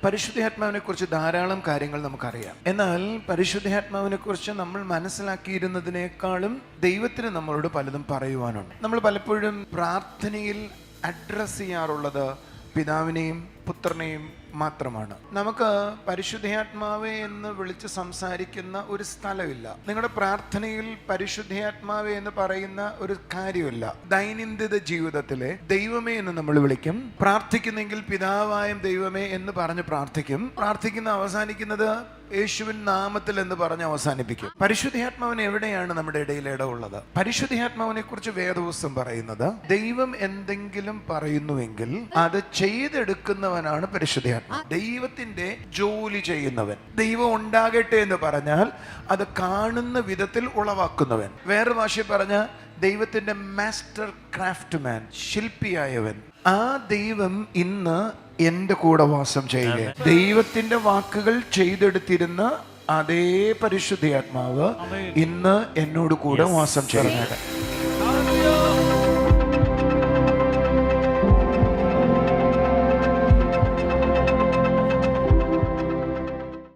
പരിശുദ്ധാത്മാവിനെ കുറിച്ച് ധാരാളം കാര്യങ്ങൾ നമുക്കറിയാം. എന്നാൽ പരിശുദ്ധാത്മാവിനെ കുറിച്ച് നമ്മൾ മനസ്സിലാക്കിയിരുന്നതിനേക്കാളും ദൈവത്തിന് നമ്മളോട് പലതും പറയുവാനുണ്ട്. നമ്മൾ പലപ്പോഴും പ്രാർത്ഥനയിൽ അഡ്രസ് ചെയ്യാറുള്ളത് പിതാവിനെയും പുത്രനെയും മാത്രമാണ്. നമുക്ക് പരിശുദ്ധാത്മാവേ എന്ന് വിളിച്ച് സംസാരിക്കുന്ന ഒരു സ്ഥലമില്ല. നിങ്ങളുടെ പ്രാർത്ഥനയിൽ പരിശുദ്ധാത്മാവേ എന്ന് പറയുന്ന ഒരു കാര്യമില്ല. ദൈനംദിന ജീവിതത്തിലെ ദൈവമേ എന്ന് നമ്മൾ വിളിക്കും. പ്രാർത്ഥിക്കുന്നെങ്കിൽ പിതാവായ ദൈവമേ എന്ന് പറഞ്ഞ് പ്രാർത്ഥിക്കും. പ്രാർത്ഥിക്കുന്ന അവസാനിക്കുന്നത് യേശുവിൻ നാമത്തിൽ എന്ന് പറഞ്ഞ് അവസാനിപ്പിക്കും. പരിശുദ്ധാത്മാവിന് എവിടെയാണ് നമ്മുടെ ഇടയിൽ ഇടമുള്ളത്? പരിശുദ്ധാത്മാവിനെ കുറിച്ച് വേദപുസ്തകം പറയുന്നത് ദൈവം എന്തെങ്കിലും പറയുന്നുവെങ്കിൽ അത് ചെയ്തെടുക്കുന്നവനാണ് പരിശുദ്ധാത്മാവ്. ദൈവത്തിന്റെ ജോലി ചെയ്യുന്നവൻ. ദൈവം ഉണ്ടാകട്ടെ എന്ന് പറഞ്ഞാൽ അത് കാണുന്ന വിധത്തിൽ ഉളവാക്കുന്നവൻ. വേറെ ഭാഷയിൽ പറഞ്ഞ ദൈവത്തിന്റെ മാസ്റ്റർ ക്രാഫ്റ്റ്മാൻ, ശില്പിയായവൻ. ആ ദൈവം ഇന്ന് എന്റെ കൂടെ വാസം ചെയ്യുക. ദൈവത്തിന്റെ വാക്കുകൾ ചെയ്തെടുത്തിരുന്ന അതേ പരിശുദ്ധാത്മാവ് ഇന്ന് എന്നോട് കൂടെ വാസം ചെയ്യുന്നത്.